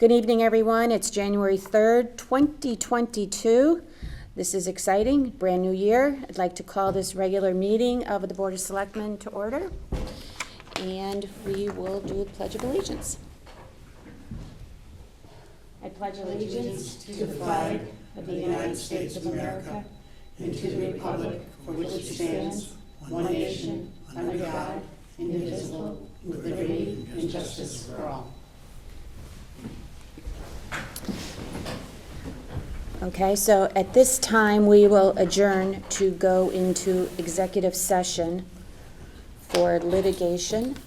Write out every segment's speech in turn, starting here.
Good evening, everyone. It's January 3rd, 2022. This is exciting, brand new year. I'd like to call this regular meeting of the Board of Selectmen to order. And we will do a Pledge of Allegiance. I pledge allegiance to the flag of the United States of America and to the republic for which it stands, one nation, under God, indivisible, with liberty and justice for all. Okay, so at this time, we will adjourn to go into executive session for litigation.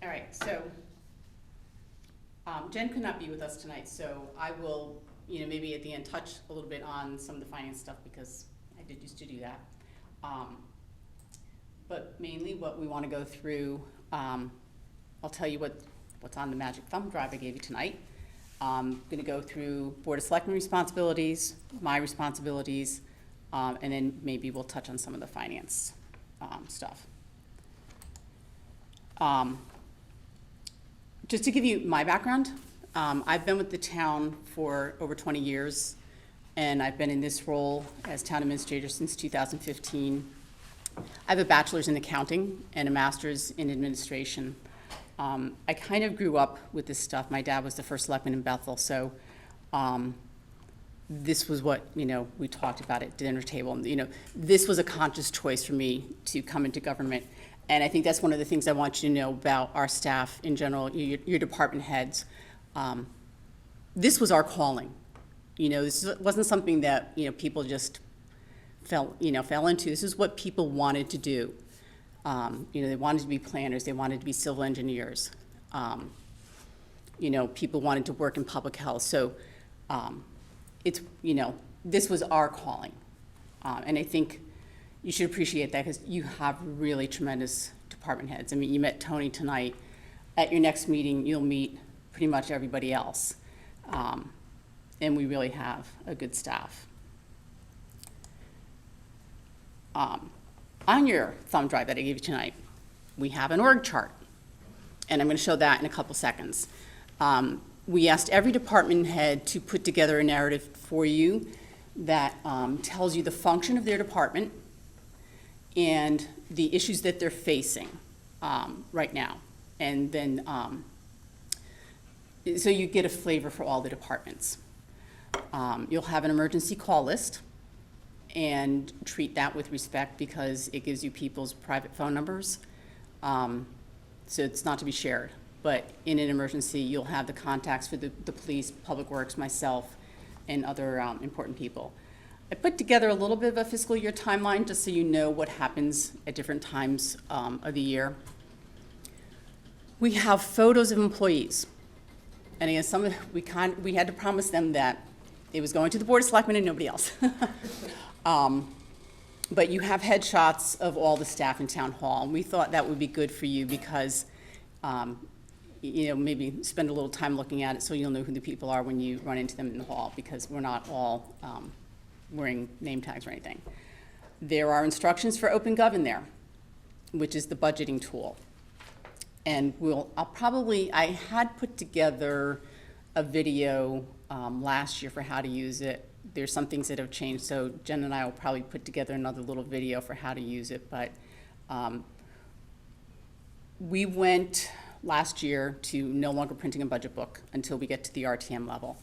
All right, so Jen could not be with us tonight, so I will, maybe at the end touch a little bit on some of the finance stuff because I did used to do that. But mainly what we want to go through, I'll tell you what's on the magic thumb drive I gave you tonight. I'm going to go through Board of Selectmen responsibilities, my responsibilities, and then maybe we'll touch on some of the finance stuff. Just to give you my background, I've been with the town for over 20 years, and I've been in this role as town administrator since 2015. I have a bachelor's in accounting and a master's in administration. I kind of grew up with this stuff. My dad was the first selectman in Bethel, so this was what, we talked about at dinner table. This was a conscious choice for me to come into government. And I think that's one of the things I want you to know about our staff in general, your department heads. This was our calling. This wasn't something that, people just fell into. This is what people wanted to do. They wanted to be planners. They wanted to be civil engineers. People wanted to work in public health. So it's, this was our calling. And I think you should appreciate that because you have really tremendous department heads. I mean, you met Tony tonight. At your next meeting, you'll meet pretty much everybody else. And we really have a good staff. On your thumb drive that I gave you tonight, we have an org chart. And I'm going to show that in a couple seconds. We asked every department head to put together a narrative for you that tells you the function of their department and the issues that they're facing right now. And then, so you get a flavor for all the departments. You'll have an emergency call list and treat that with respect because it gives you people's private phone numbers. So it's not to be shared. But in an emergency, you'll have the contacts for the police, public works, myself, and other important people. I put together a little bit of a fiscal year timeline just so you know what happens at different times of the year. We have photos of employees. And again, we had to promise them that it was going to the Board of Selectmen and nobody else. But you have headshots of all the staff in Town Hall. And we thought that would be good for you because, maybe spend a little time looking at it so you'll know who the people are when you run into them in the hall because we're not all wearing name tags or anything. There are instructions for OpenGov in there, which is the budgeting tool. And I had put together a video last year for how to use it. There's some things that have changed, so Jen and I will probably put together another little video for how to use it. But we went last year to no longer printing a budget book until we get to the RTM level.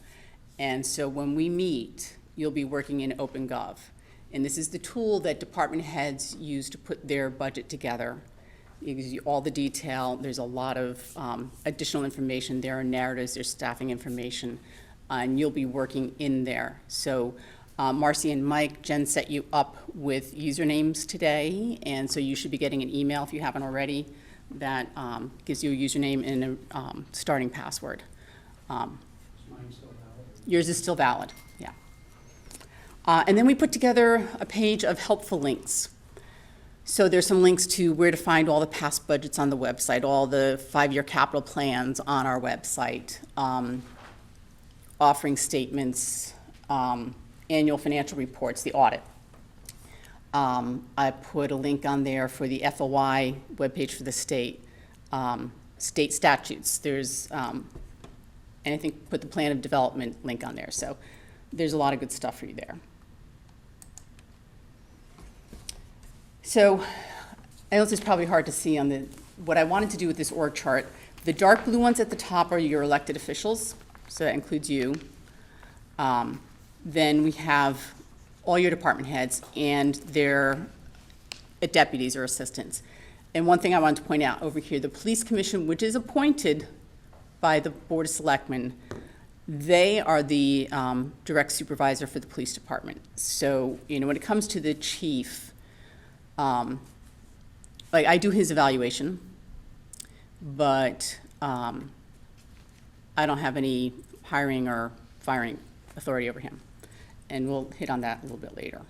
And so when we meet, you'll be working in OpenGov. And this is the tool that department heads use to put their budget together. It gives you all the detail. There's a lot of additional information. There are narratives, there's staffing information, and you'll be working in there. So Marcy and Mike, Jen set you up with usernames today, and so you should be getting an email if you haven't already that gives you a username and a starting password. Mine's still valid? Yours is still valid, yeah. And then we put together a page of helpful links. So there's some links to where to find all the past budgets on the website, all the 5-year capital plans on our website, offering statements, annual financial reports, the audit. I put a link on there for the FOI webpage for the state, state statutes. There's, and I think put the plan of development link on there. So there's a lot of good stuff for you there. So I know this is probably hard to see on the, what I wanted to do with this org chart. The dark blue ones at the top are your elected officials, so that includes you. Then we have all your department heads and their deputies or assistants. And one thing I wanted to point out over here, the police commission, which is appointed by the Board of Selectmen, they are the direct supervisor for the police department. So, you know, when it comes to the chief, like I do his evaluation, but I don't have any hiring or firing authority over him. And we'll hit on that a little bit later.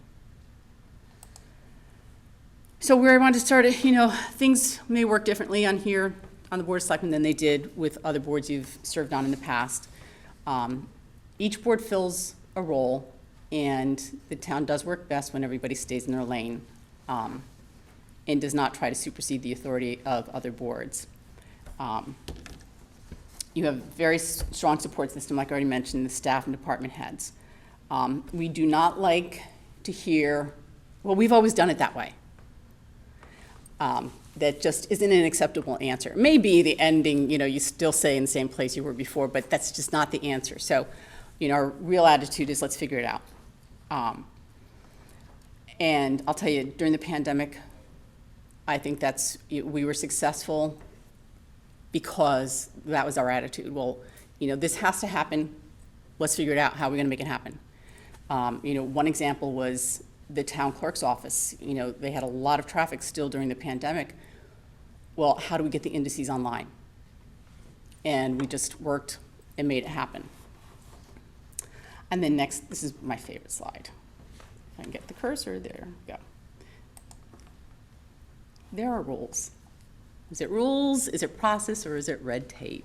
So where I wanted to start, you know, things may work differently on here on the Board of Selectmen than they did with other boards you've served on in the past. Each board fills a role, and the town does work best when everybody stays in their lane and does not try to supersede the authority of other boards. You have a very strong support system, like I already mentioned, the staff and department heads. We do not like to hear, well, we've always done it that way. That just isn't an acceptable answer. Maybe the ending, you know, you still say in the same place you were before, but that's just not the answer. So, you know, our real attitude is let's figure it out. And I'll tell you, during the pandemic, I think we were successful because that was our attitude. Well, you know, this has to happen. Let's figure it out. How are we going to make it happen? You know, one example was the town clerk's office. You know, they had a lot of traffic still during the pandemic. Well, how do we get the indices online? And we just worked and made it happen. And then next, this is my favorite slide. If I can get the cursor, there we go. There are rules. Is it rules, is it process, or is it red tape?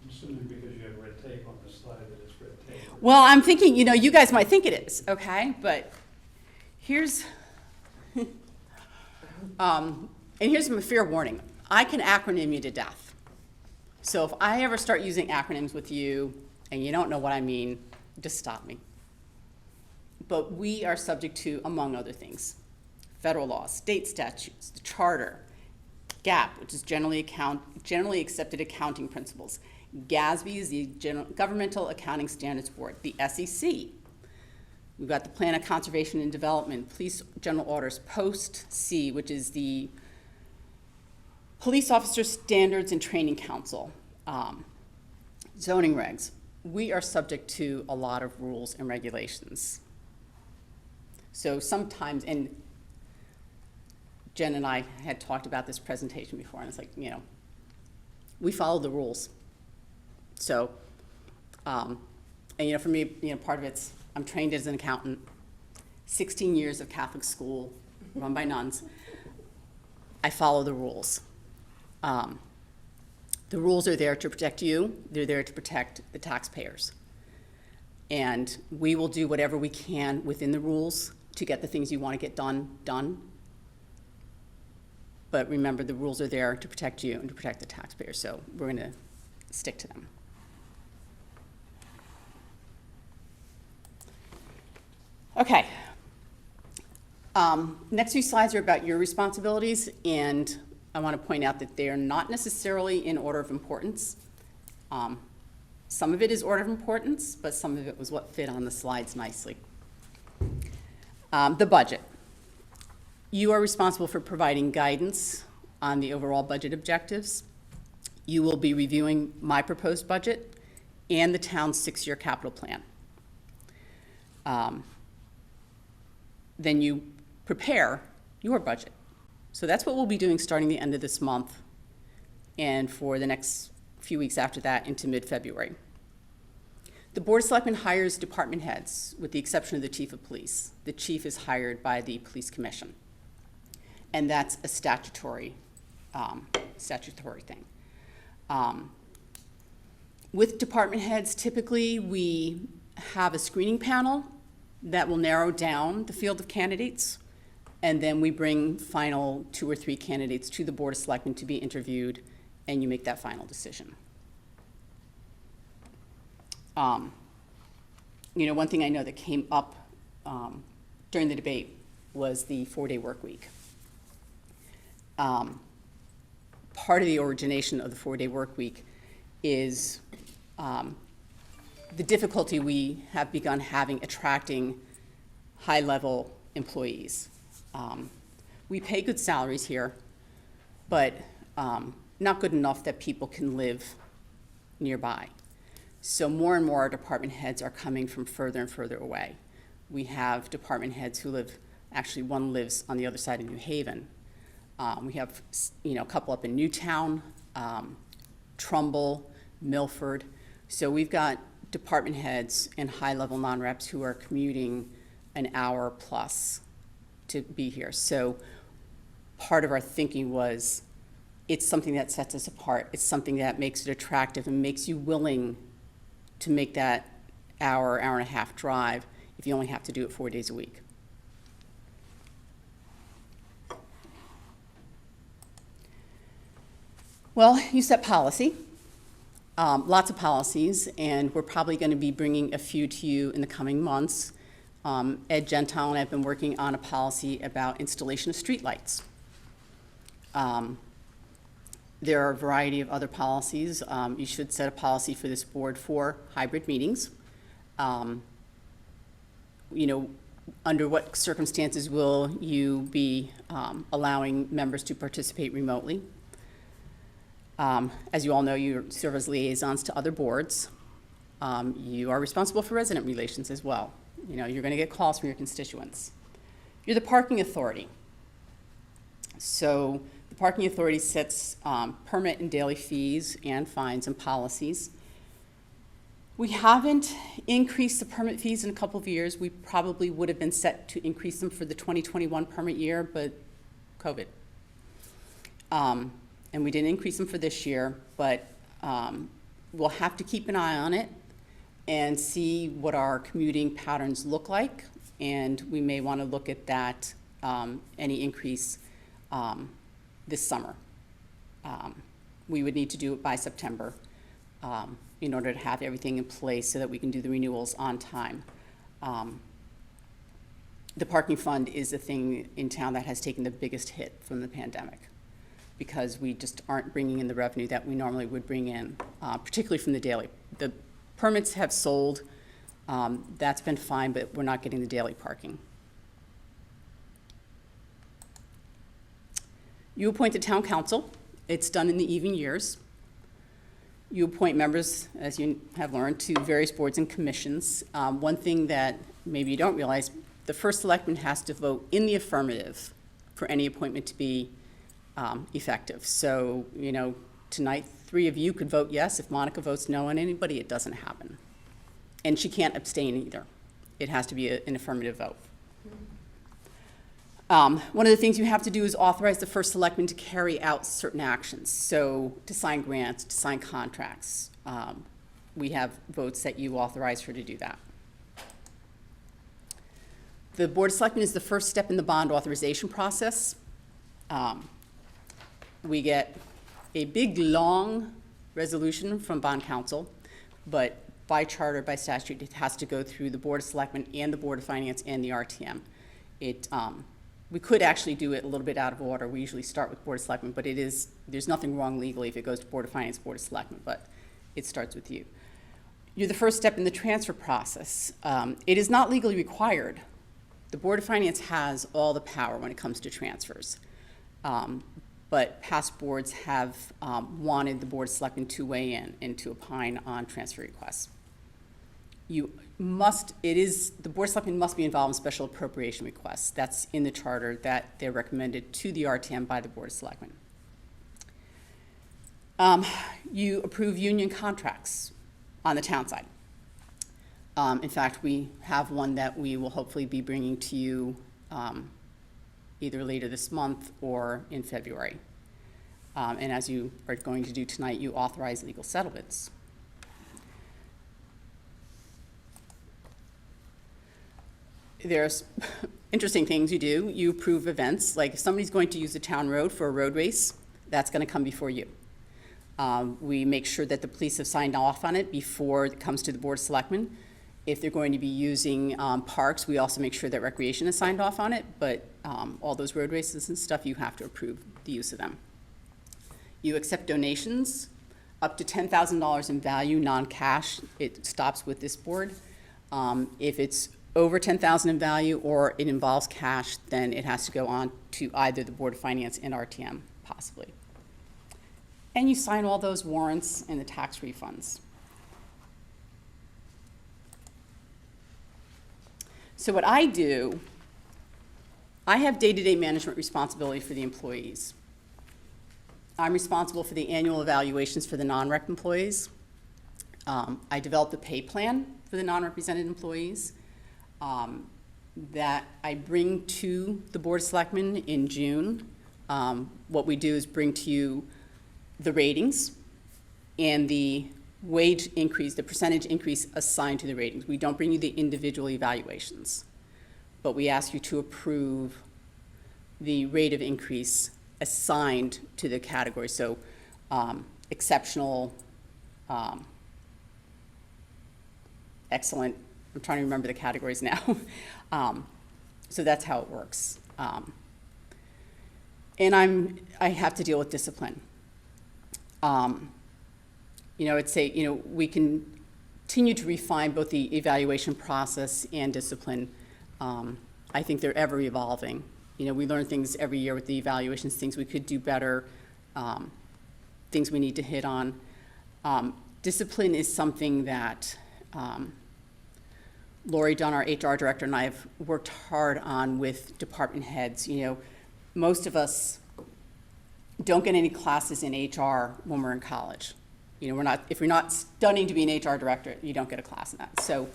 I'm assuming because you have red tape on the slide that it's red tape. Well, I'm thinking, you know, you guys might think it is, okay? But here's, and here's my fair warning. I can acronym you to death. So if I ever start using acronyms with you and you don't know what I mean, just stop me. But we are subject to, among other things, federal laws, state statutes, the charter, GAAP, which is generally accepted accounting principles. GASB is the Governmental Accounting Standards Board. The SEC. We've got the Plan of Conservation and Development, Police General Orders, Post-C, which is the Police Officer Standards and Training Council, zoning regs. We are subject to a lot of rules and regulations. So sometimes, and Jen and I had talked about this presentation before, and it's like, you know, we follow the rules. So, and you know, for me, you know, part of it's, I'm trained as an accountant, 16 years of Catholic school, run by nuns. I follow the rules. The rules are there to protect you. They're there to protect the taxpayers. And we will do whatever we can within the rules to get the things you want to get done. But remember, the rules are there to protect you and to protect the taxpayers, so we're going to stick to them. Okay. Next few slides are about your responsibilities, and I want to point out that they are not necessarily in order of importance. Some of it is order of importance, but some of it was what fit on the slides nicely. The budget. You are responsible for providing guidance on the overall budget objectives. You will be reviewing my proposed budget and the town's 6-year capital plan. Then you prepare your budget. So that's what we'll be doing starting the end of this month and for the next few weeks after that into mid-February. The Board of Selectmen hires department heads with the exception of the Chief of Police. The chief is hired by the Police Commission. And that's a statutory thing. With department heads, typically we have a screening panel that will narrow down the field of candidates, and then we bring final 2 or 3 candidates to the Board of Selectmen to be interviewed, and you make that final decision. One thing I know that came up during the debate was the 4-day work week. Part of the origination of the 4-day work week is the difficulty we have begun having attracting high-level employees. We pay good salaries here, but not good enough that people can live nearby. So more and more our department heads are coming from further and further away. We have department heads who live, actually one lives on the other side of New Haven. We have a couple up in Newtown, Trumbull, Milford. So we've got department heads and high-level non-reps who are commuting an hour plus to be here. So part of our thinking was it's something that sets us apart. It's something that makes it attractive and makes you willing to make that hour and a half drive if you only have to do it 4 days a week. Well, you set policy, lots of policies, and we're probably going to be bringing a few to you in the coming months. Ed Gentile and I have been working on a policy about installation of streetlights. There are a variety of other policies. You should set a policy for this board for hybrid meetings. Under what circumstances will you be allowing members to participate remotely? As you all know, you serve as liaisons to other boards. You are responsible for resident relations as well. You're going to get calls from your constituents. You're the parking authority. So the parking authority sets permit and daily fees and fines and policies. We haven't increased the permit fees in a couple of years. We probably would have been set to increase them for the 2021 permit year, but COVID. And we didn't increase them for this year, but we'll have to keep an eye on it and see what our commuting patterns look like, and we may want to look at that, any increase this summer. We would need to do it by September in order to have everything in place so that we can do the renewals on time. The parking fund is the thing in town that has taken the biggest hit from the pandemic, because we just aren't bringing in the revenue that we normally would bring in, particularly from the daily. The permits have sold, that's been fine, but we're not getting the daily parking. You appoint the town council. It's done in the even years. You appoint members, as you have learned, to various boards and commissions. One thing that maybe you don't realize, the first selectman has to vote in the affirmative for any appointment to be effective. So, tonight, 3 of you could vote yes. If Monica votes no on anybody, it doesn't happen. And she can't abstain either. It has to be an affirmative vote. One of the things you have to do is authorize the first selectman to carry out certain actions. So to sign grants, to sign contracts. We have votes that you authorize her to do that. The Board of Selectmen is the first step in the bond authorization process. We get a big, long resolution from bond counsel, but by charter, by statute, it has to go through the Board of Selectmen and the Board of Finance and the RTM. We could actually do it a little bit out of order. We usually start with Board of Selectmen, but there's nothing wrong legally if it goes to Board of Finance, Board of Selectmen, but it starts with you. You're the first step in the transfer process. It is not legally required. The Board of Finance has all the power when it comes to transfers. But past boards have wanted the Board of Selectmen to weigh in and to opine on transfer requests. The Board of Selectmen must be involved in special appropriation requests. That's in the charter that they're recommended to the RTM by the Board of Selectmen. You approve union contracts on the town side. In fact, we have one that we will hopefully be bringing to you either later this month or in February. And as you are going to do tonight, you authorize legal settlements. there's interesting things you do. You approve events, like if somebody's going to use the town road for a road race, that's gonna come before you. We make sure that the police have signed off on it before it comes to the Board of Selectmen. If they're going to be using parks, we also make sure that Recreation has signed off on it, but all those road races and stuff, you have to approve the use of them. You accept donations up to $10,000 in value, non-cash. It stops with this board. If it's over $10,000 in value or it involves cash, then it has to go on to either the Board of Finance and RTM, possibly. And you sign all those warrants and the tax refunds. So what I do, I have day-to-day management responsibility for the employees. I'm responsible for the annual evaluations for the non-rep employees. I develop the pay plan for the non-represented employees that I bring to the Board of Selectmen in June. What we do is bring to you the ratings and the wage increase, the percentage increase assigned to the ratings. We don't bring you the individual evaluations, but we ask you to approve the rate of increase assigned to the category. So exceptional, excellent, I'm trying to remember the categories now. So that's how it works. And I have to deal with discipline. We continue to refine both the evaluation process and discipline. I think they're ever evolving. We learn things every year with the evaluations, things we could do better, things we need to hit on. Discipline is something that Lori Dunn, our HR director, and I have worked hard on with department heads. Most of us don't get any classes in HR when we're in college. If you're not studying to be an HR director, you don't get a class in that. So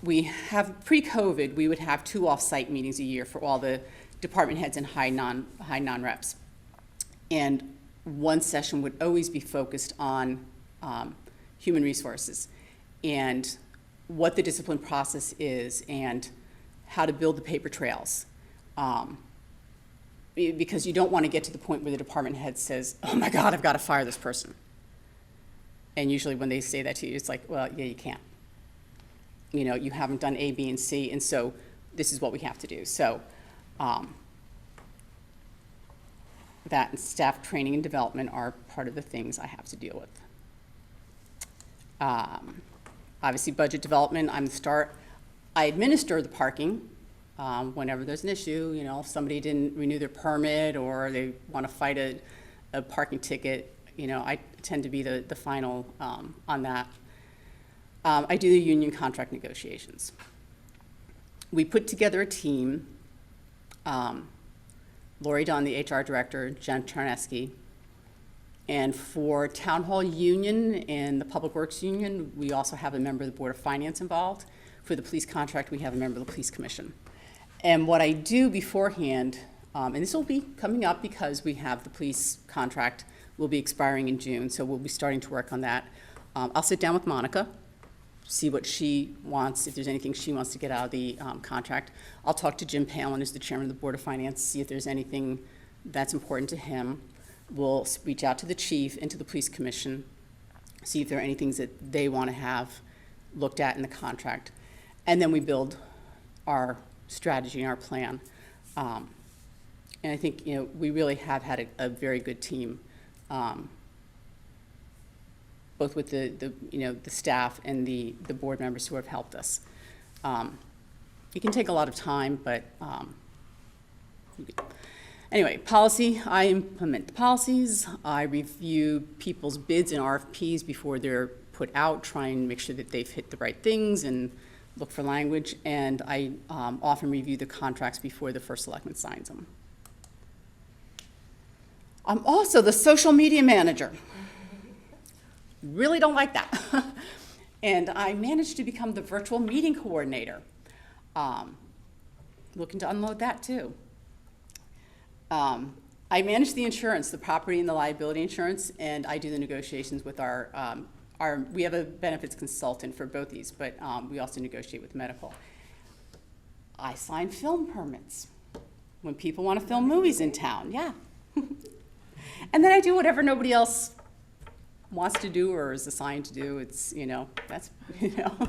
we have, pre-COVID, we would have 2 off-site meetings a year for all the department heads and high non-reps. And one session would always be focused on human resources and what the discipline process is and how to build the paper trails. Because you don't want to get to the point where the department head says, oh my God, I've got to fire this person. And usually when they say that to you, it's like, well, yeah, you can't. You haven't done A, B, and C, and so this is what we have to do. So that and staff training and development are part of the things I have to deal with. Obviously, budget development, I administer the parking. Whenever there's an issue, if somebody didn't renew their permit or they want to fight a parking ticket, I tend to be the final on that. I do the union contract negotiations. We put together a team, Lori Dunn, the HR director, Jen Charneski, and for Town Hall Union and the Public Works Union, we also have a member of the Board of Finance involved. For the police contract, we have a member of the Police Commission. And what I do beforehand, and this will be coming up because we have the police contract will be expiring in June, so we'll be starting to work on that. I'll sit down with Monica, see what she wants, if there's anything she wants to get out of the contract. I'll talk to Jim Palin, who's the chairman of the Board of Finance, see if there's anything that's important to him. We'll reach out to the chief and to the police commission, see if there are any things that they want to have looked at in the contract. And then we build our strategy and our plan. And I think, we really have had a very good team, both with the staff and the board members who have helped us. It can take a lot of time, but anyway, policy, I implement the policies. I review people's bids and RFPs before they're put out, try and make sure that they've hit the right things and look for language, and I often review the contracts before the first selectman signs them. I'm also the social media manager. Really don't like that. And I managed to become the virtual meeting coordinator. Looking to unload that too. I manage the insurance, the property and the liability insurance, and I do the negotiations with our we have a benefits consultant for both these, but we also negotiate with medical. I sign film permits when people want to film movies in town, yeah. And then I do whatever nobody else wants to do or is assigned to do. It's, that's, I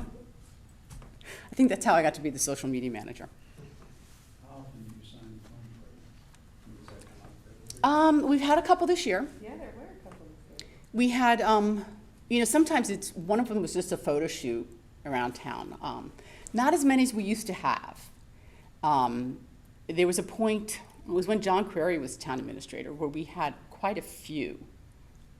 think that's how I got to be the social media manager. How often do you sign the phone program? Does that come up? We've had a couple this year. Yeah, there were a couple of things. We had, sometimes one of them was just a photo shoot around town. Not as many as we used to have. There was a point, it was when John Query was town administrator, where we had quite a few.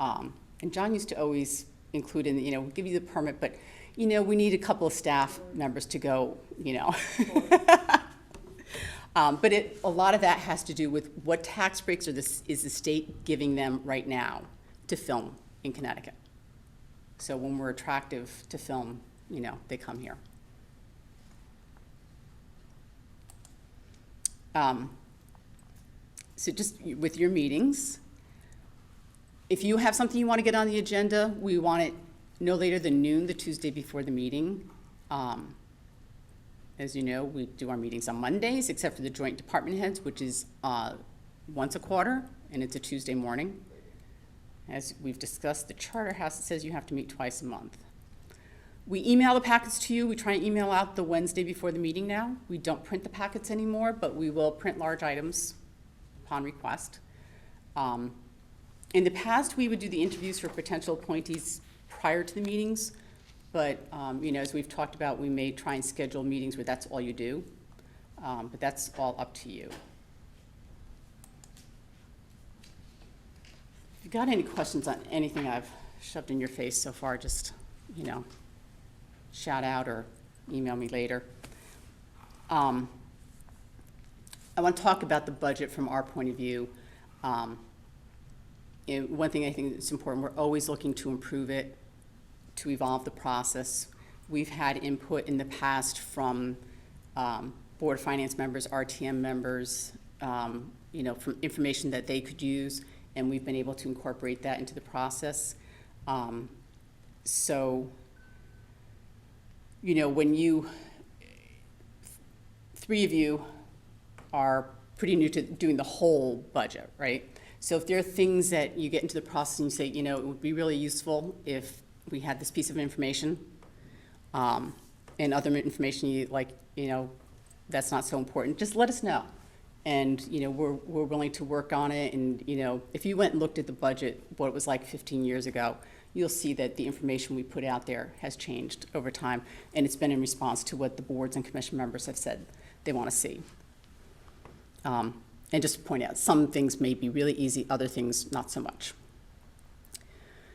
And John used to always include in, we'll give you the permit, but, we need a couple of staff members to go, But a lot of that has to do with what tax breaks is the state giving them right now to film in Connecticut. So when we're attractive to film, they come here. So just with your meetings, if you have something you want to get on the agenda, we want it no later than noon the Tuesday before the meeting. As you know, we do our meetings on Mondays, except for the joint department heads, which is once a quarter, and it's a Tuesday morning. As we've discussed, the charter house says you have to meet twice a month. We email the packets to you. We try and email out the Wednesday before the meeting now. We don't print the packets anymore, but we will print large items upon request. In the past, we would do the interviews for potential appointees prior to the meetings, but as we've talked about, we may try and schedule meetings where that's all you do, but that's all up to you. If you've got any questions on anything I've shoved in your face so far, just, shout out or email me later. I want to talk about the budget from our point of view. One thing I think is important, we're always looking to improve it, to evolve the process. We've had input in the past from Board of Finance members, RTM members, from information that they could use, and we've been able to incorporate that into the process. So, when three of you are pretty new to doing the whole budget, right? So if there are things that you get into the process and you say, it would be really useful if we had this piece of information, and other information you like, that's not so important, just let us know. And, we're willing to work on it. And, if you went and looked at the budget, what it was like 15 years ago, you'll see that the information we put out there has changed over time. And it's been in response to what the boards and commission members have said they want to see. And just to point out, some things may be really easy, other things not so much.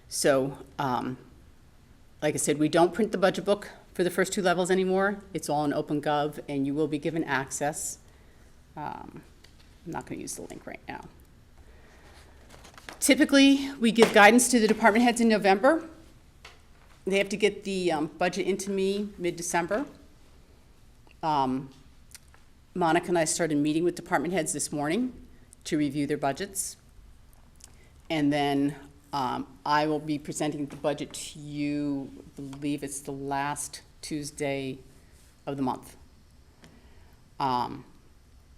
So, like I said, we don't print the budget book for the first two levels anymore. It's all in OpenGov, and you will be given access. I'm not going to use the link right now. Typically, we give guidance to the department heads in November. They have to get the budget into me mid-December. Monica and I started meeting with department heads this morning to review their budgets. And then I will be presenting the budget to you, I believe it's the last Tuesday of the month. And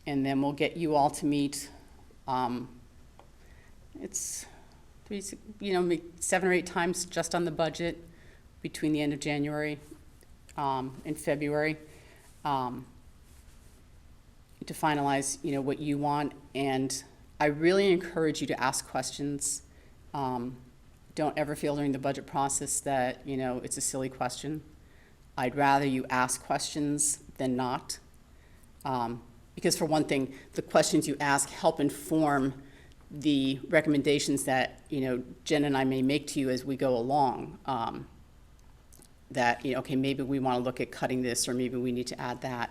then we'll get you all to meet, it's maybe 7 or 8 times just on the budget between the end of January and February. To finalize, what you want, and I really encourage you to ask questions. Don't ever feel during the budget process that, it's a silly question. I'd rather you ask questions than not. Because for one thing, the questions you ask help inform the recommendations that, Jen and I may make to you as we go along. That, okay, maybe we want to look at cutting this, or maybe we need to add that.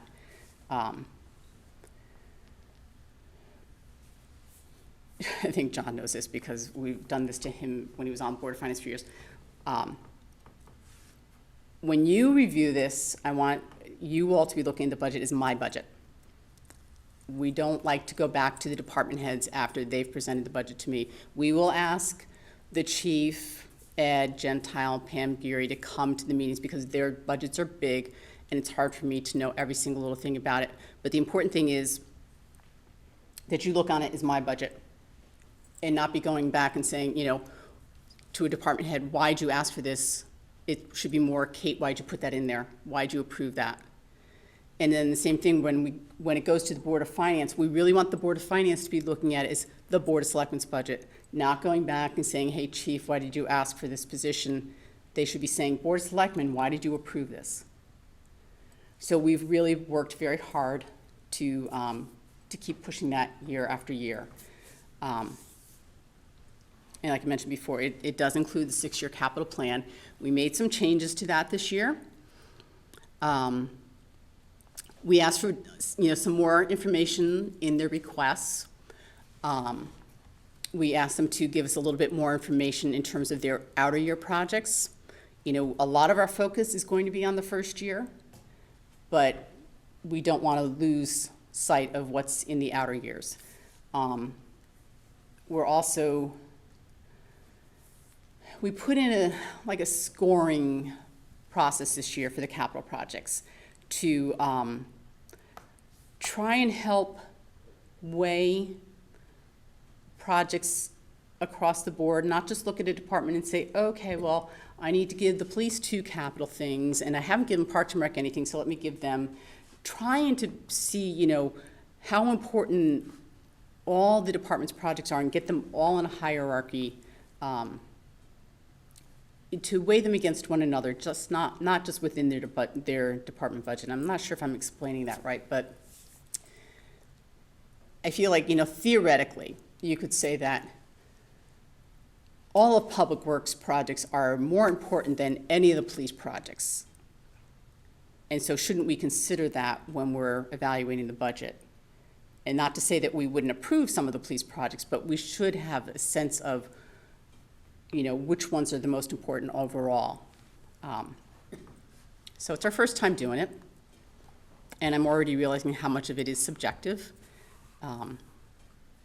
I think John knows this because we've done this to him when he was on Board of Finance for years. When you review this, I want you all to be looking at the budget as my budget. We don't like to go back to the department heads after they've presented the budget to me. We will ask the chief Ed Gentile, Pam Geary to come to the meetings because their budgets are big and it's hard for me to know every single little thing about it. But the important thing is that you look on it as my budget and not be going back and saying, to a department head, why'd you ask for this? It should be more, Kate, why'd you put that in there? Why'd you approve that? And then the same thing when it goes to the Board of Finance, we really want the Board of Finance to be looking at it as the Board of Selectmen's budget, not going back and saying, hey, Chief, why did you ask for this position? They should be saying, Board of Selectmen, why did you approve this? So we've really worked very hard to keep pushing that year after year. And like I mentioned before, it does include the 6-year capital plan. We made some changes to that this year. We asked for, some more information in their requests. We asked them to give us a little bit more information in terms of their outer year projects. A lot of our focus is going to be on the first year, but we don't want to lose sight of what's in the outer years. We put in a scoring process this year for the capital projects to try and help weigh projects across the board, not just look at a department and say, okay, well, I need to give the police 2 capital things, and I haven't given Parks and Rec anything, so let me give them. Trying to see, how important all the department's projects are and get them all in a hierarchy, to weigh them against one another, just not just within their department budget. I'm not sure if I'm explaining that right, but I feel like, theoretically, you could say that all of Public Works projects are more important than any of the police projects. And so shouldn't we consider that when we're evaluating the budget? And not to say that we wouldn't approve some of the police projects, but we should have a sense of which ones are the most important overall. So it's our first time doing it, and I'm already realizing how much of it is subjective,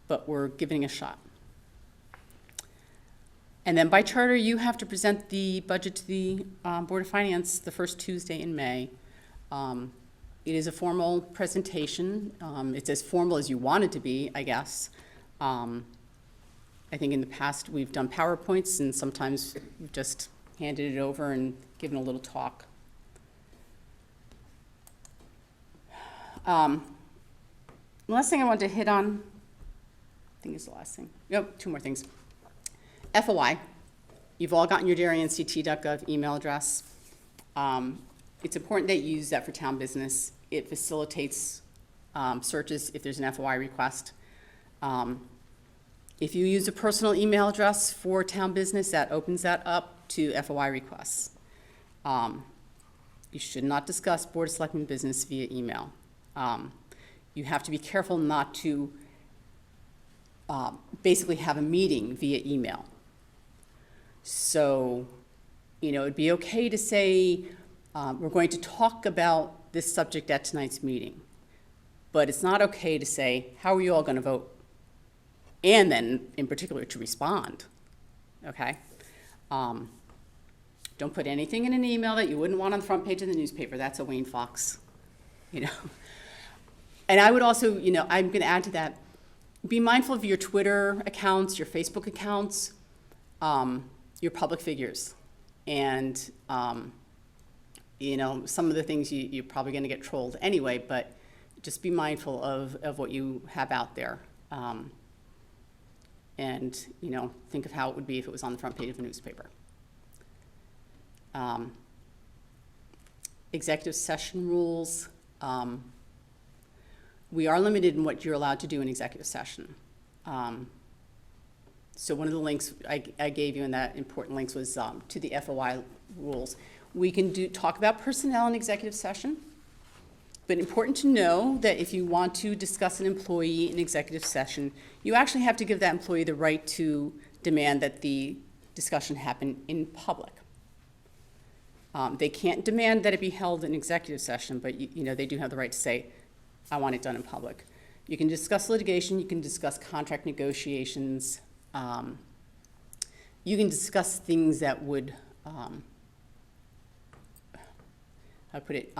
but we're giving it a shot. And then by charter, you have to present the budget to the Board of Finance the first Tuesday in May. It is a formal presentation. It's as formal as you want it to be, I guess. I think in the past we've done PowerPoints, and sometimes we've just handed it over and given a little talk. The last thing I wanted to hit on, I think is the last thing. Yep, 2 more things. FOI, you've all gotten your dariencT.gov email address. It's important that you use that for town business. It facilitates searches if there's an FOI request. If you use a personal email address for town business, that opens that up to FOI requests. You should not discuss Board of Selectmen business via email. You have to be careful not to basically have a meeting via email. So, it'd be okay to say, we're going to talk about this subject at tonight's meeting, but it's not okay to say, how are you all going to vote? And then, in particular, to respond, okay? Don't put anything in an email that you wouldn't want on the front page of the newspaper. That's a Wayne Fox, And I would also, I'm going to add to that, be mindful of your Twitter accounts, your Facebook accounts, your public figures. And, some of the things you're probably going to get trolled anyway, but just be mindful of what you have out there. And, think of how it would be if it was on the front page of a newspaper. Executive session rules. We are limited in what you're allowed to do in executive session. So one of the links I gave you in that important links was to the FOI rules. We can talk about personnel in executive session, but important to know that if you want to discuss an employee in executive session, you actually have to give that employee the right to demand that the discussion happen in public. They can't demand that it be held in executive session, but they do have the right to say, I want it done in public. You can discuss litigation, you can discuss contract negotiations, you can discuss things that would, how to put it,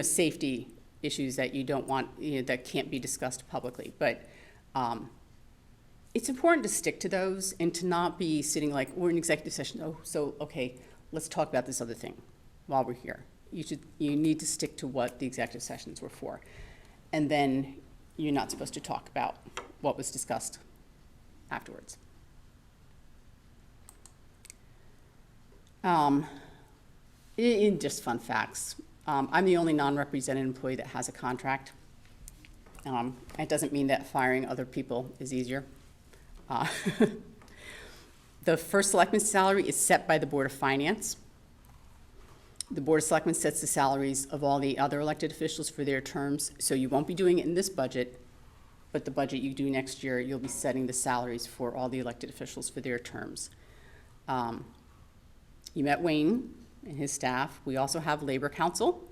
safety issues that you don't want, that can't be discussed publicly. But it's important to stick to those and to not be sitting like, we're in executive session, oh, so, okay, let's talk about this other thing while we're here. You need to stick to what the executive sessions were for. And then you're not supposed to talk about what was discussed afterwards. Just fun facts. I'm the only non-represented employee that has a contract. It doesn't mean that firing other people is easier. The first selectman's salary is set by the Board of Finance. The Board of Selectmen sets the salaries of all the other elected officials for their terms, so you won't be doing it in this budget, but the budget you do next year, you'll be setting the salaries for all the elected officials for their terms. You met Wayne and his staff. We also have Labor Council,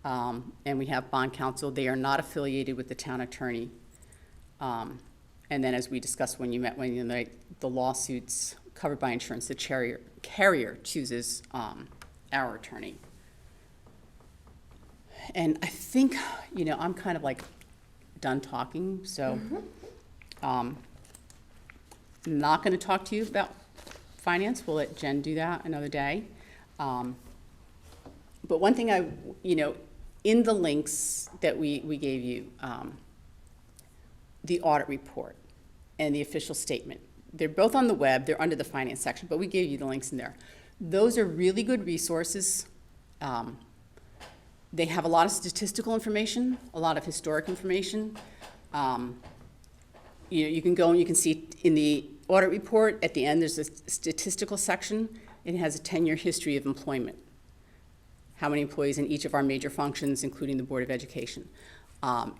and we have Bond Council. They are not affiliated with the town attorney. And then, as we discussed when you met Wayne, the lawsuits covered by insurance, the carrier chooses our attorney. And I think, I'm kind of like done talking, so I'm not going to talk to you about finance. We'll let Jen do that another day. But one thing in the links that we gave you, the audit report and the official statement, they're both on the web. They're under the finance section, but we gave you the links in there. Those are really good resources. They have a lot of statistical information, a lot of historic information. You can go and you can see in the audit report at the end, there's a statistical section. It has a 10-year history of employment. How many employees in each of our major functions, including the Board of Education.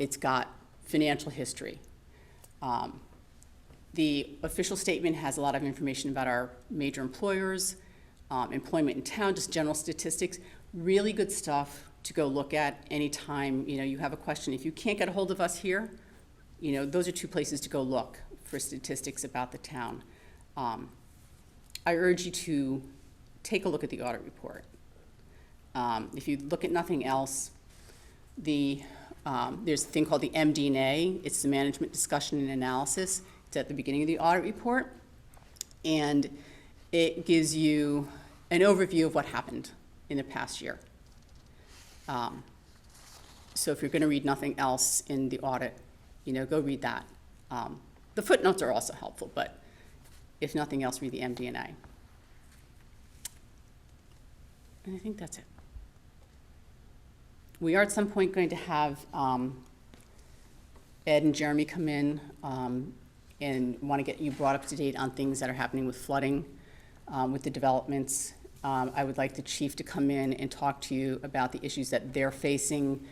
It's got financial history. The official statement has a lot of information about our major employers, employment in town, just general statistics. Really good stuff to go look at anytime you have a question. If you can't get a hold of us here, those are two places to go look for statistics about the town. I urge you to take a look at the audit report. If you look at nothing else, there's a thing called the MD&A. It's the Management Discussion and Analysis. It's at the beginning of the audit report, and it gives you an overview of what happened in the past year. So if you're going to read nothing else in the audit, go read that. The footnotes are also helpful, but if nothing else, read the MD&A. And I think that's it. We are at some point going to have Ed and Jeremy come in and want to get you brought up to date on things that are happening with flooding, with the developments. I would like the chief to come in and talk to you about the issues that they're facing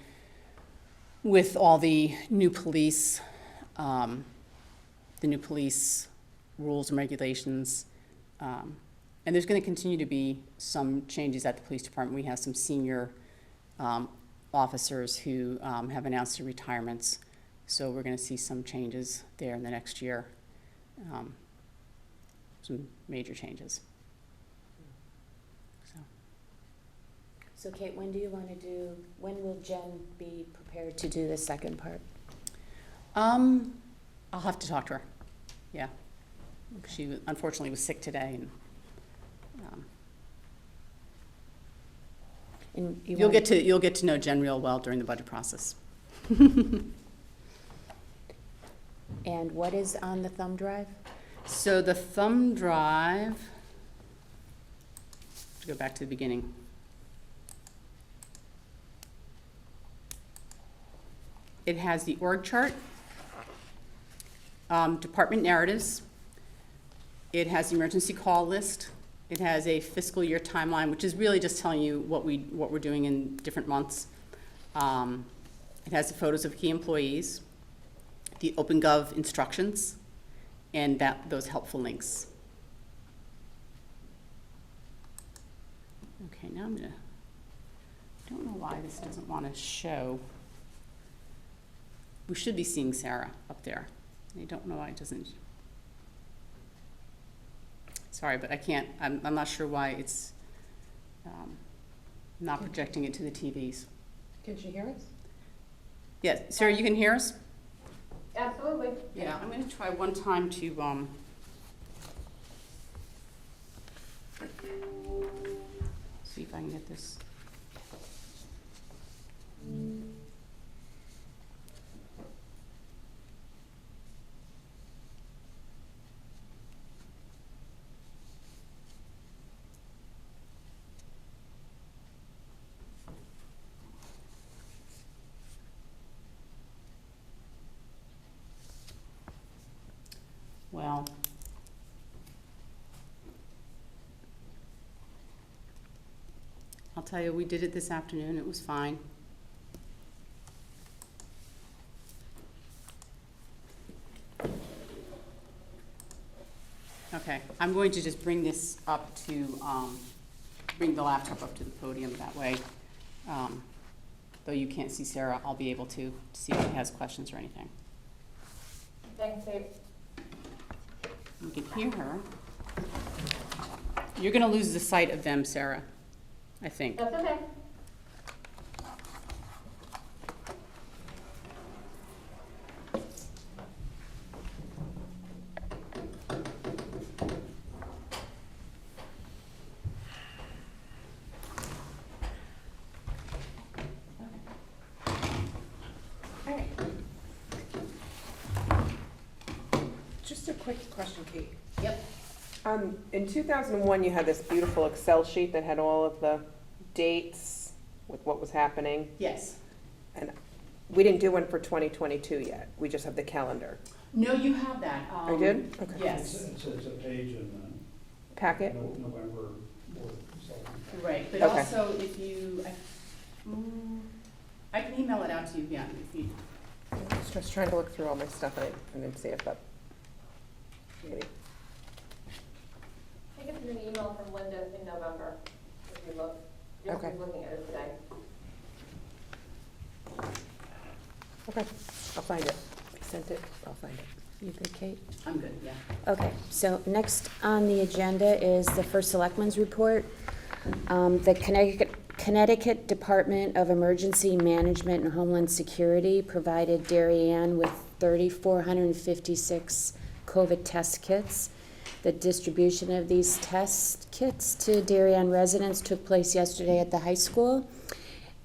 with all the new police rules and regulations. And there's going to continue to be some changes at the police department. We have some senior officers who have announced their retirements. So we're going to see some changes there in the next year, some major changes. So Kate, when will Jen be prepared to do the second part? I'll have to talk to her. Yeah. She unfortunately was sick today, and you'll get to know Jen real well during the budget process. And what is on the thumb drive? So the thumb drive, to go back to the beginning. It has the org chart, department narratives. It has the emergency call list. It has a fiscal year timeline, which is really just telling you what we're doing in different months. It has the photos of key employees, the OpenGov instructions, and those helpful links. Okay, now I don't know why this doesn't want to show. We should be seeing Sarah up there. I don't know why it doesn't. Sorry, but I can't, I'm not sure why it's not projecting it to the TVs. Can she hear us? Yeah, Sarah, you can hear us? Absolutely. Yeah, I'm gonna try one time to, see if I can get this. Well, I'll tell you, we did it this afternoon, it was fine. Okay, I'm going to just bring this up to, bring the laptop up to the podium that way. Though you can't see Sarah, I'll be able to see if she has questions or anything. Thanks, Dave. You can hear her. You're gonna lose the sight of them, Sarah, I think. That's okay. Just a quick question, Kate. Yep. In 2001, you had this beautiful Excel sheet that had all of the dates with what was happening. Yes. And we didn't do one for 2022 yet. We just have the calendar. No, you have that. I did? Okay. Yes, It's a page in Packet? the November board consulting. right, but Okay. also if you, I can email it out to you, yeah, if you, I was just trying to look through all my stuff and I didn't see it, but maybe. I think it's an email from Linda in November, if you look. Just Okay. looking at it today. Okay, I'll find it. If you sent it, I'll find it. You good, Kate? I'm good, yeah. Okay, so next on the agenda is the first Selectmen's report. The Connecticut Department of Emergency Management and Homeland Security provided Darien with 3,456 COVID test kits. The distribution of these test kits to Darien residents took place yesterday at the high school.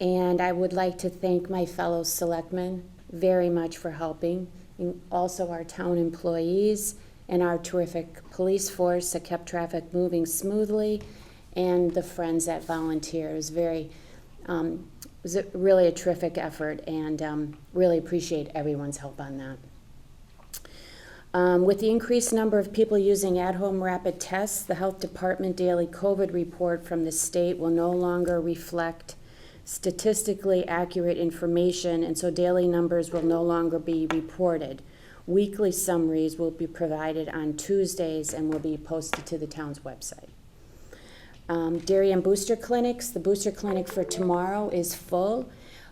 And I would like to thank my fellow selectmen very much for helping, and also our town employees and our terrific police force that kept traffic moving smoothly, and the friends that volunteer. It was really a terrific effort, and really appreciate everyone's help on that. With the increased number of people using at-home rapid tests, the Health Department daily COVID report from the state will no longer reflect statistically accurate information, and so daily numbers will no longer be reported. Weekly summaries will be provided on Tuesdays and will be posted to the town's website. Darien booster clinics, the booster clinic for tomorrow is full,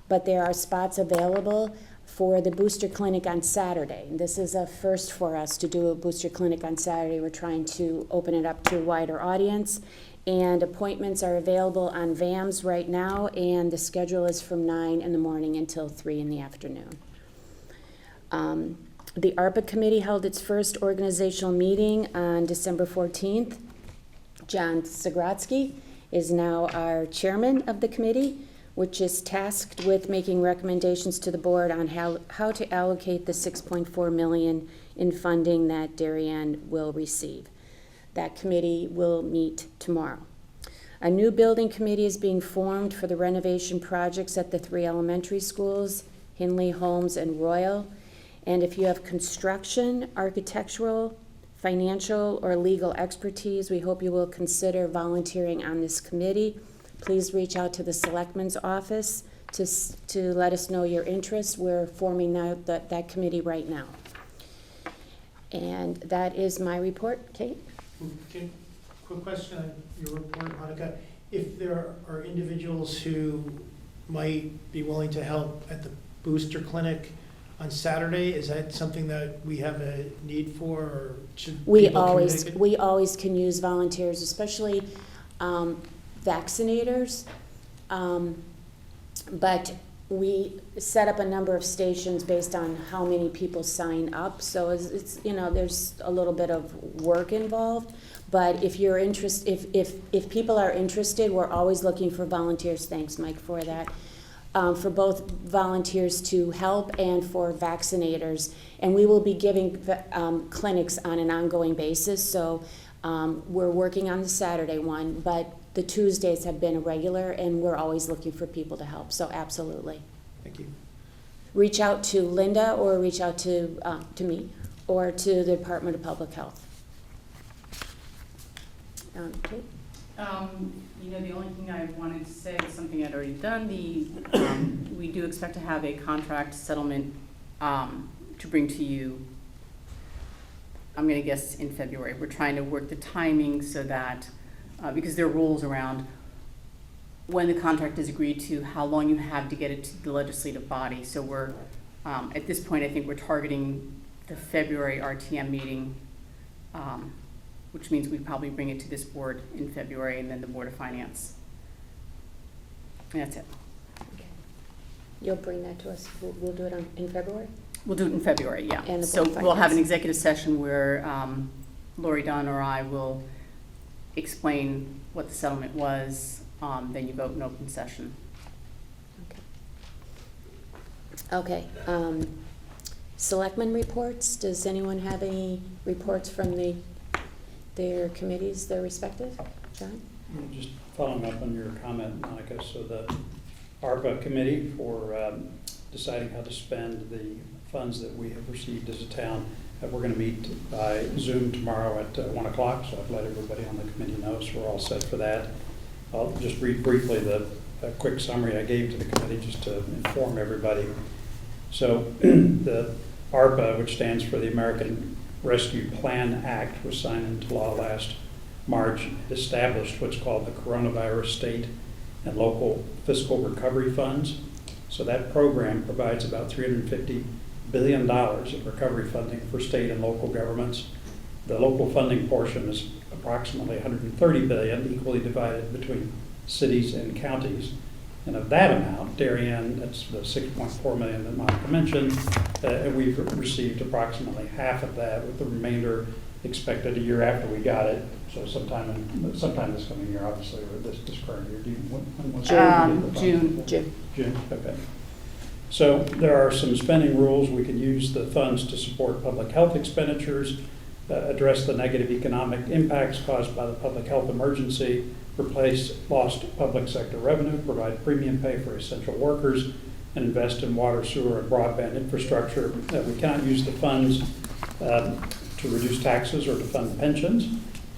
but there are spots available for the booster clinic on Saturday. This is a first for us to do a booster clinic on Saturday. We're trying to open it up to a wider audience. And appointments are available on VAMS right now, and the schedule is from 9 in the morning until 3 in the afternoon. The ARPA committee held its first organizational meeting on December 14th. John Zagrodzky is now our chairman of the committee, which is tasked with making recommendations to the board on how to allocate the $6.4 million in funding that Darien will receive. That committee will meet tomorrow. A new building committee is being formed for the renovation projects at the 3 elementary schools, Hinley, Holmes, and Royal. And if you have construction, architectural, financial, or legal expertise, we hope you will consider volunteering on this committee. Please reach out to the Selectmen's office to let us know your interest. We're forming that committee right now. And that is my report. Kate? Okay, quick question on your report, Monica. If there are individuals who might be willing to help at the booster clinic, on Saturday, is that something that we have a need for, or should We people always, communicate? we always can use volunteers, especially vaccinators. But we set up a number of stations based on how many people sign up. So it's you know, there's a little bit of work involved. But if you're if people are interested, we're always looking for volunteers. Thanks, Mike, for that. For both volunteers to help and for vaccinators. And we will be giving clinics on an ongoing basis. So we're working on the Saturday one, but the Tuesdays have been a regular, and we're always looking for people to help. So absolutely. Thank you. Reach out to Linda, or reach out to me, or to the Department of Public Health. Kate? You know, the only thing I wanted to say is something I'd already done. We do expect to have a contract settlement to bring to you, I'm gonna guess in February. We're trying to work the timing so that, because there are rules around when the contract is agreed to, how long you have to get it to the legislative body. So we're, at this point, I think we're targeting the February RTM meeting, which means we probably bring it to this board in February and then the Board of Finance. And that's it. Okay. You'll bring that to us. We'll do it in February? We'll do it in February, yeah. And the So Board of we'll have an Finance. executive session where Lori Dunn or I will explain what the settlement was, then you vote in open session. Okay. Selectmen reports. Does anyone have any reports from their committees, their respective? John? Just following up on your comment, Monica, so the ARPA committee for deciding how to spend the funds that we have received as a town, we're gonna meet by Zoom tomorrow at 1 o'clock, so I've let everybody on the committee know, so we're all set for that. I'll just read briefly the quick summary I gave to the committee just to inform everybody. So the ARPA, which stands for the American Rescue Plan Act, was signed into law last March. It established what's called the Coronavirus State and Local Fiscal Recovery Funds. So that program provides about $350 billion of recovery funding for state and local governments. The local funding portion is approximately $130 billion, equally divided between cities and counties. And of that amount, Darien, that's the $6.4 million that Monica mentioned, we've received approximately half of that, with the remainder expected a year after we got it. So sometime this coming year, obviously, or this current year. When was it? June. June, okay. So there are some spending rules. We can use the funds to support public health expenditures, address the negative economic impacts caused by the public health emergency, replace lost public sector revenue, provide premium pay for essential workers, and invest in water, sewer, and broadband infrastructure. We cannot use the funds to reduce taxes or to fund pensions.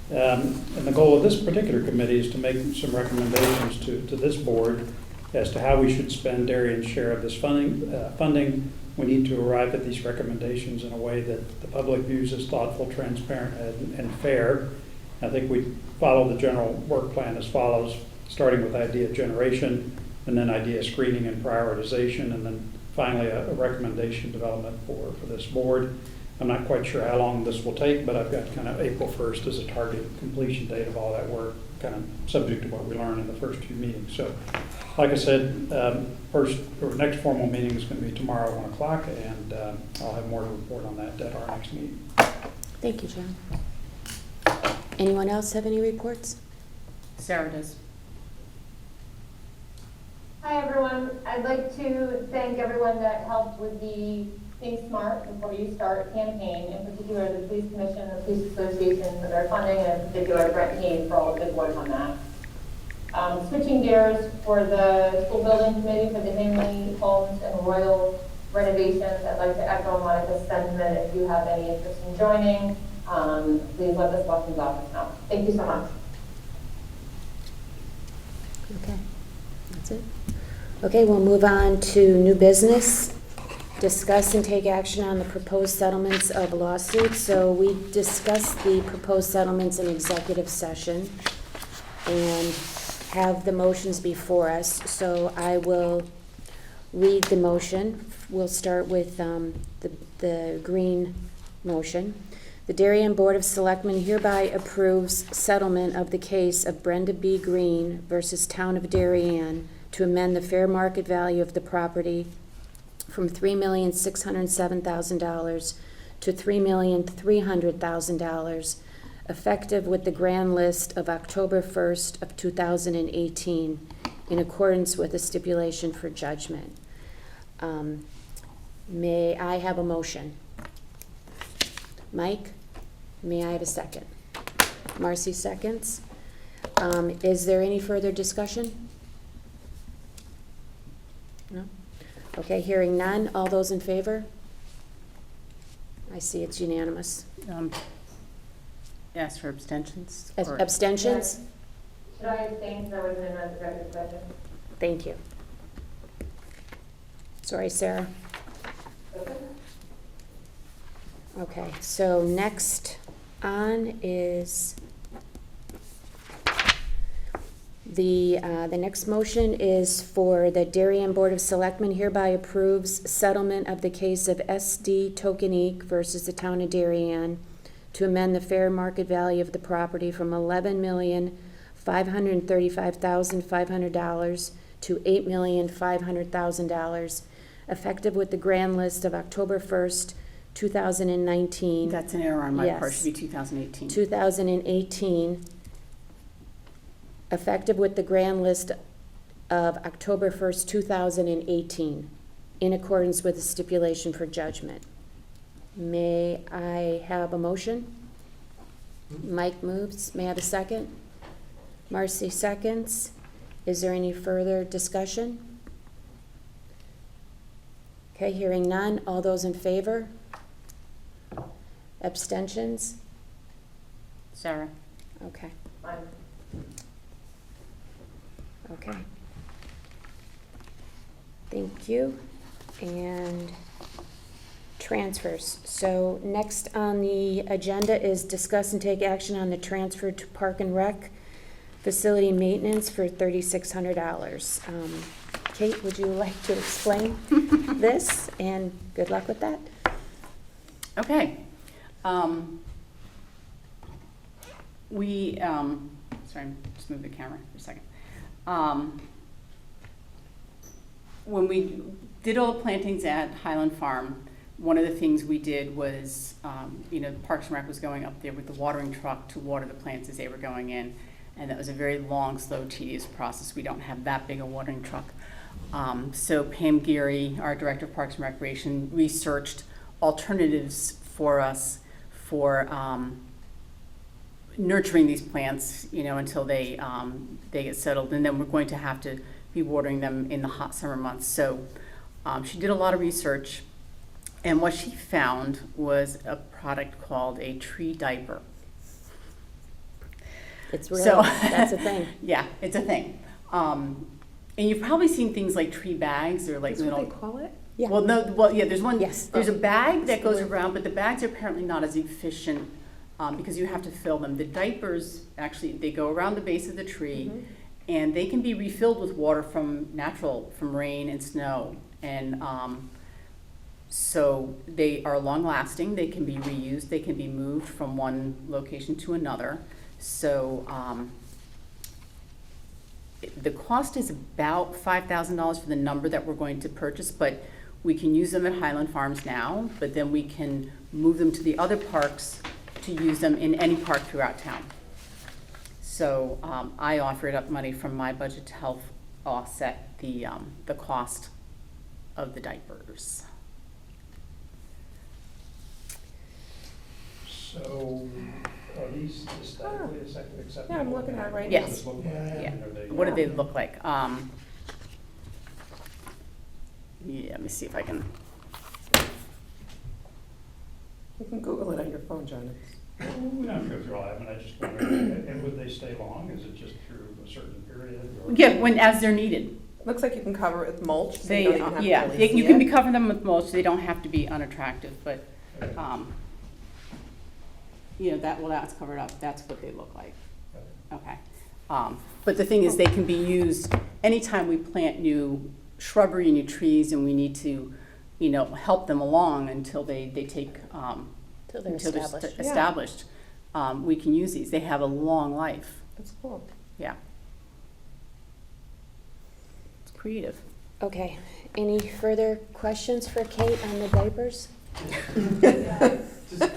And the goal of this particular committee is to make some recommendations to this board as to how we should spend Darien's share of this funding. We need to arrive at these recommendations in a way that the public views as thoughtful, transparent, and fair. I think we follow the general work plan as follows, starting with idea generation, and then idea screening and prioritization, and then finally a recommendation development for this board. I'm not quite sure how long this will take, but I've got kind of April 1st as a target completion date of all that work, kind of subject to what we learn in the first few meetings. So, like I said, next formal meeting is going to be tomorrow at 1 o'clock, and I'll have more to report on that at our next meeting. Thank you, John. Anyone else have any reports? Sarah does. Hi, everyone. I'd like to thank everyone that helped with the Think Smart Before You Start campaign, in particular the Police Commission, the Police Association for their funding, and in particular Brent Hayes for all the good work on that. Switching gears, for the school building committee for the Hinley Homes and Royal renovations, I'd like to echo Monica's sentiment. If you have any interest in joining, please let the selectmen's office know. Thank you so much. Okay, that's it. Okay, we'll move on to new business. Discuss and take action on the proposed settlements of lawsuits. So we discussed the proposed settlements in executive session and have the motions before us. So I will read the motion. We'll start with the green motion. The Darien Board of Selectmen hereby approves settlement of the case of Brenda B. Green versus Town of Darien to amend the fair market value of the property from $3,607,000 to $3,300,000, effective with the grand list of October 1st of 2018, in accordance with a stipulation for judgment. May I have a motion? Mike, may I have a second? Marcy seconds. Is there any further discussion? No? Okay, hearing none. All those in favor? I see it's unanimous. Ask for abstentions? As- or- Abstentions? Should I abstain since I wasn't in the executive session? Thank you. Sorry, Sarah. Okay, so next on is the next motion is for the Darien Board of Selectmen hereby approves settlement of the case of SD Token Inc. versus the Town of Darien to amend the fair market value of the property from $11,535,500 to $8,500,000, effective with the grand list of October 1st, 2019. That's an error on my part, Yes. should be 2018. 2018, effective with the grand list of October 1st, 2018, in accordance with the stipulation for judgment. May I have a motion? Mike moves. May I have a second? Marcy seconds. Is there any further discussion? Okay, hearing none. All those in favor? Abstentions? Sarah? Okay. Fine. Okay. Thank you. And transfers. So next on the agenda is discuss and take action on the transfer to Park and Rec facility maintenance for $3,600. Kate, would you like to explain this? And good luck with that. Okay. Sorry, just move the camera for a second. When we did all the plantings at Highland Farm, one of the things we did was, Parks and Rec was going up there with the watering truck to water the plants as they were going in. And that was a very long, slow, tedious process. We don't have that big a watering truck. So Pam Geary, our Director of Parks and Recreation, researched alternatives for us for nurturing these plants, until they get settled. And then we're going to have to be watering them in the hot summer months. So she did a lot of research, and what she found was a product called a tree diaper. It's real. So- That's a thing. Yeah, it's a thing. And you've probably seen things like tree bags or like That's what little. they call it? Yeah. There's one. Yes. There's a bag that goes around, but the bags are apparently not as efficient because you have to fill them. The diapers, actually, they go around the base of the tree, Mm-hmm. and they can be refilled with water from rain and snow. And so they are long-lasting. They can be reused. They can be moved from one location to another. So the cost is about $5,000 for the number that we're going to purchase, but we can use them at Highland Farms now, but then we can move them to the other parks to use them in any park throughout town. So I offered up money from my budget to help offset the cost of the diapers. So are these aesthetically acceptable? Yeah, I'm looking at it right What does now. this look like? Yeah. Are they- What do they look like? Yeah, let me see if I can. You can Google it on your phone, John. Well, we don't have to go through all that, but I just wondered, and would they stay long? Is it just through a certain period? Or- Yeah, as they're needed. Looks like you can cover it with mulch, so They, you don't even have to yeah, really you see can it. be covering them with mulch, they don't have to be unattractive, but, Okay. that's covered up, that's what they look like, Okay. okay. But the thing is, they can be used anytime we plant new shrubbery, new trees, and we need to, you know, help them along until they take, Till they're until they're established. established. We can use these. They have a long life. That's cool. Yeah. It's creative. Okay, any further questions for Kate on the diapers?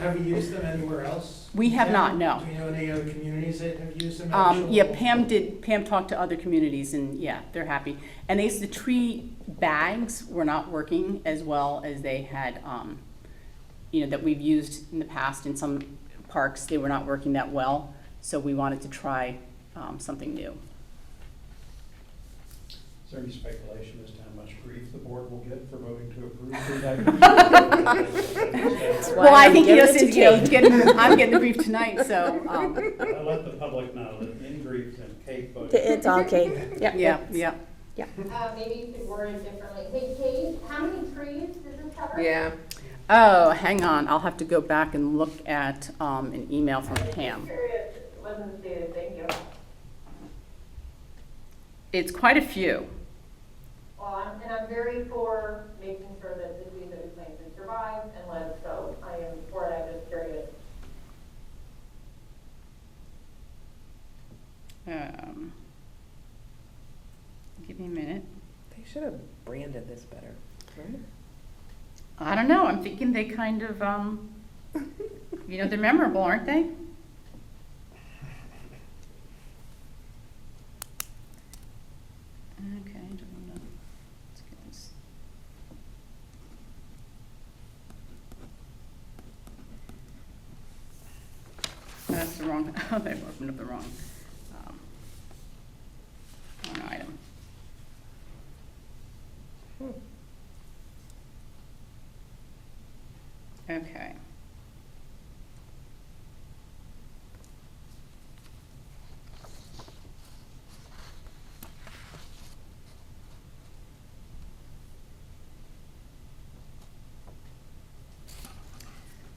Have you used them anywhere else? We have not, no. Do you know any other communities that have used them? Yeah, Actual- Pam talked to other communities and yeah, they're happy. And the tree bags were not working as well as they had, you know, that we've used in the past in some parks. They were not working that well. So we wanted to try something new. Is there any speculation as to how much grief the board will get for voting to approve free diapers? why Well, I I'm think, giving it since, to Kate. I'm getting the brief tonight, so, I let the public know that in grief and Kate voted. It's all Kate, yeah. yeah. Maybe you could word it differently. Hey, Kate, how many trees does this cover? Yeah. Oh, hang on. I'll have to go back and look at an email from Pam. Curious, it wasn't stated, thank you. It's quite a few. Well, I'm very for making sure that the trees that we planted survive and live, so I am for it, I'm just curious. Give me a minute. They should have branded this better, right? I don't know. I'm thinking they kind of, you know, they're memorable, aren't they? Okay, I don't know. Let's get this. That's the wrong, oh, they opened up the wrong item. Okay.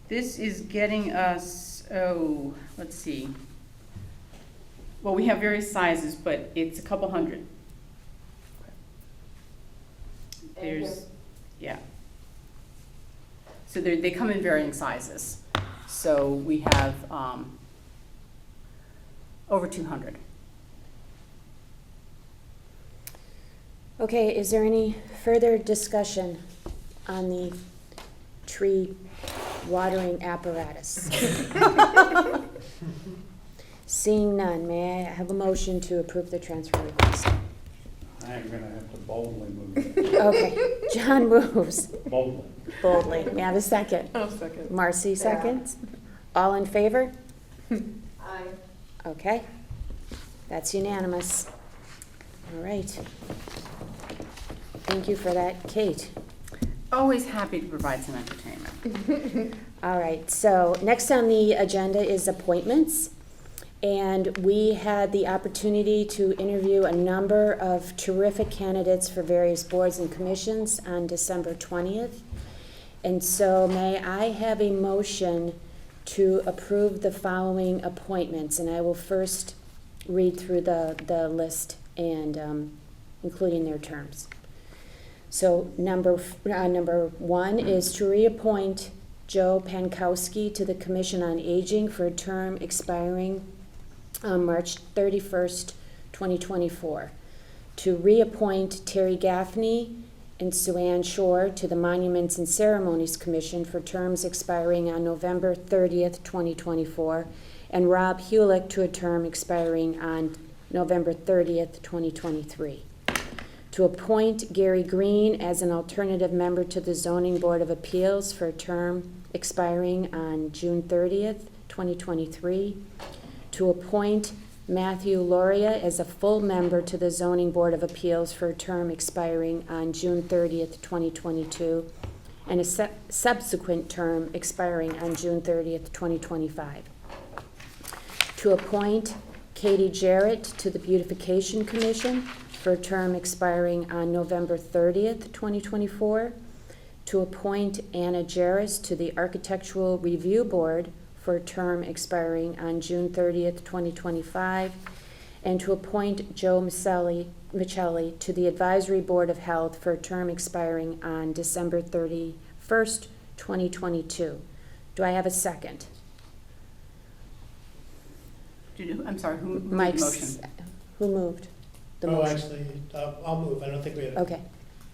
This is getting us, oh, let's see. Well, we have various sizes, but it's a couple hundred. Thank you. There's, yeah. So they come in varying sizes. So we have over 200. Okay, is there any further discussion on the tree watering apparatus? Seeing none, may I have a motion to approve the transfer request? I am gonna have to boldly move it, Okay, John moves boldly. boldly. May I have a second? Oh, second. Marcy seconds. All in favor? Aye. Okay, that's unanimous. All right. Thank you for that, Kate. Always happy to provide some entertainment. All right, so next on the agenda is appointments. And we had the opportunity to interview a number of terrific candidates for various boards and commissions on December 20th. And so may I have a motion to approve the following appointments? And I will first read through the list and including their terms. So number one is to reappoint Joe Pankowski to the Commission on Aging for a term expiring on March 31st, 2024. To reappoint Terry Gaffney and Sue Ann Shore to the Monuments and Ceremonies Commission for terms expiring on November 30th, 2024, and Rob Hulick to a term expiring on November 30th, 2023. To appoint Gary Green as an alternative member to the Zoning Board of Appeals for a term expiring on June 30th, 2023. To appoint Matthew Loria as a full member to the Zoning Board of Appeals for a term expiring on June 30th, 2022, and a subsequent term expiring on June 30th, 2025. To appoint Katie Jarrett to the Beautification Commission for a term expiring on November 30th, 2024. To appoint Anna Jarris to the Architectural Review Board for a term expiring on June 30th, 2025, and to appoint Joe Maselli Michelli to the Advisory Board of Health for a term expiring on December 31st, 2022. Do I have a second? I'm sorry, who moved the Mike's, motion? who moved the Oh, motion? actually, I'll move. I don't think we had. Okay.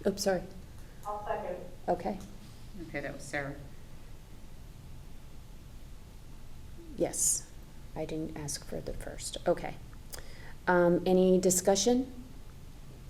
Oops, sorry. I'll second. Okay. Okay, that was Sarah. Yes. I didn't ask for the first. Okay. Any discussion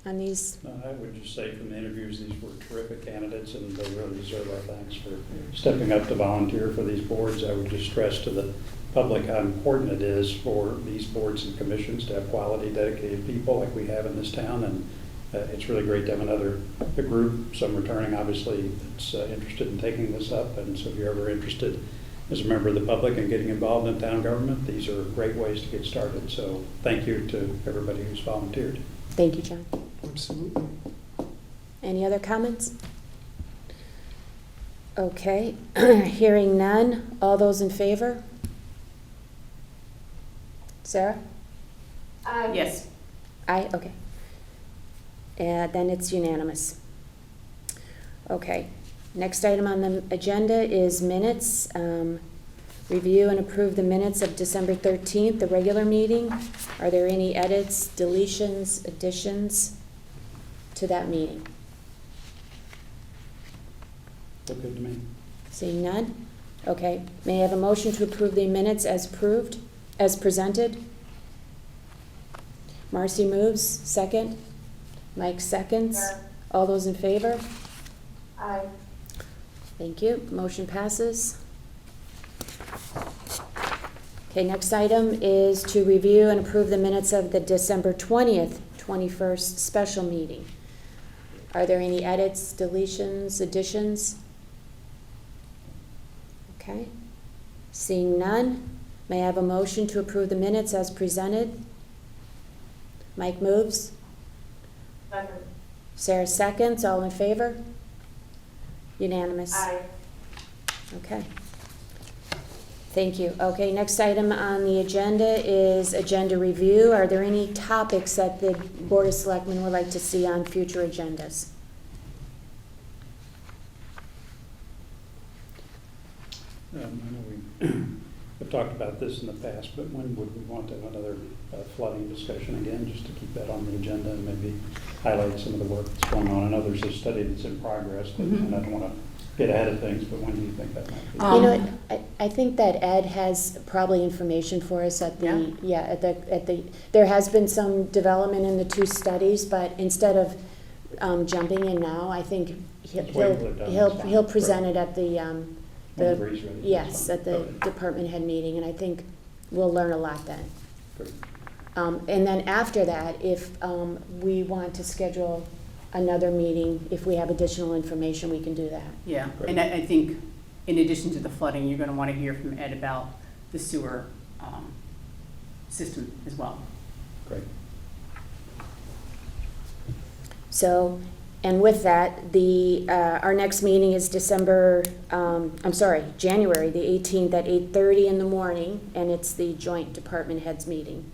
on these? No, I would just say from the interviews, these were terrific candidates, and they really deserve our thanks for stepping up to volunteer for these boards. I would just stress to the public how important it is for these boards and commissions to have quality, dedicated people like we have in this town, and it's really great to have a group, some returning obviously, that's interested in taking this up. And so if you're ever interested as a member of the public and getting involved in town government, these are great ways to get started. So thank you to everybody who's volunteered. Thank you, John. Absolutely. Any other comments? Okay. Hearing none. All those in favor? Sarah? Yes. Aye, okay. Then it's unanimous. Okay, next item on the agenda is minutes. Review and approve the minutes of December 13th, the regular meeting. Are there any edits, deletions, additions to that meeting? Look good to me. Seeing none? Okay, may I have a motion to approve the minutes as presented? Marcy moves, second. Mike seconds. Sure. All those in favor? Aye. Thank you. Motion passes. Okay, next item is to review and approve the minutes of the December 20th, 21st special meeting. Are there any edits, deletions, additions? Okay. Seeing none, may I have a motion to approve the minutes as presented? Mike moves. Second. Sarah seconds. All in favor? Unanimous. Aye. Okay. Thank you. Okay, next item on the agenda is agenda review. Are there any topics that the Board of Selectmen would like to see on future agendas? I know we have talked about this in the past, but when would we want to have another flooding discussion again, just to keep that on the agenda and maybe highlight some of the work that's going on? I know there's a study that's in progress, and I don't want to get ahead of things, but when do you think that might be? You know, I think that Ed has probably information for us at the, there has been some development in the two studies, but instead of jumping in now, I think Let's wait till they're done. he'll present it at the, When Bree's ready, that's yes, fine. at the Okay. department head meeting, and I think we'll learn a lot then. Great. And then after that, if we want to schedule another meeting, if we have additional information, we can do that. Yeah, Great. and I think in addition to the flooding, you're gonna wanna hear from Ed about the sewer system as well. Great. So, and with that, our next meeting is January the 18th at 8:30 in the morning, and it's the joint department heads meeting,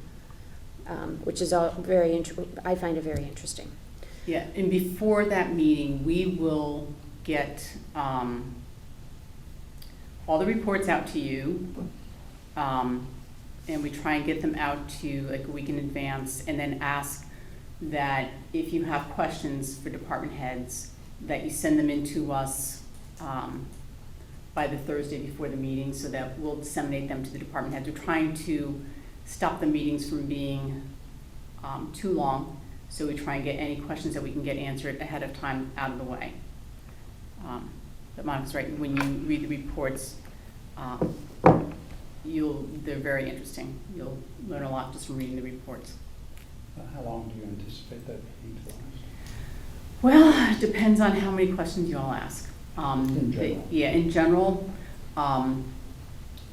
which is all I find it very interesting. Yeah, and before that meeting, we will get all the reports out to you, and we try and get them out to you like a week in advance, and then ask that if you have questions for department heads, that you send them in to us by the Thursday before the meeting, so that we'll disseminate them to the department heads. We're trying to stop the meetings from being too long, so we try and get any questions that we can get answered ahead of time out of the way. But Monica's right, when you read the reports, they're very interesting. You'll learn a lot just from reading the reports. How long do you anticipate that meeting to last? Well, it depends on how many questions you all ask. In general. Yeah, in general,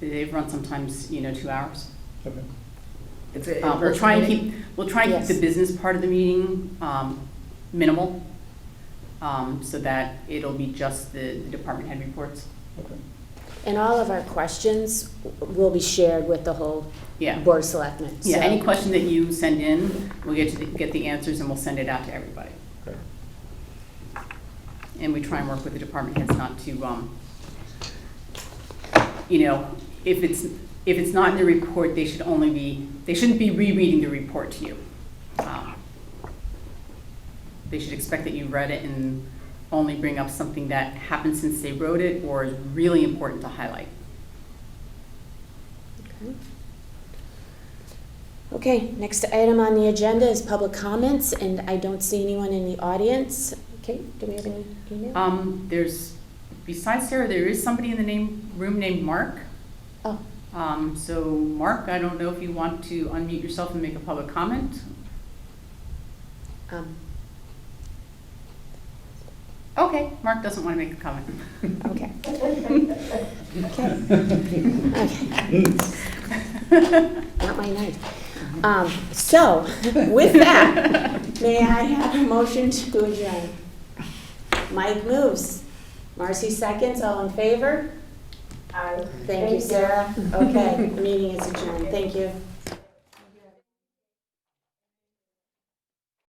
they've run sometimes, 2 hours. Okay. We'll try and keep Yes. the business part of the meeting minimal, so that it'll be just the department head reports. Okay. And all of our questions will be shared with the whole Yeah. Board of Selectmen. Yeah, So- any question that you send in, we'll get the answers and we'll send it out to everybody. Okay. And we try and work with the department heads not to, if it's not in the report, they shouldn't be rereading the report to you. They should expect that you read it and only bring up something that happened since they wrote it or is really important to highlight. Okay, next item on the agenda is public comments, and I don't see anyone in the audience. Okay, do we have any email? Besides Sarah, there is somebody in the room named Mark. Oh, So Mark, I don't know if you want to unmute yourself and make a public comment? Okay, Mark doesn't want to make a comment. okay. Okay. Not my night. So, with that, may I have a motion to adjourn? Mike moves. Marcy seconds, all in favor? Aye. Thank you, Sarah. Okay, the meeting is adjourned. Thank you.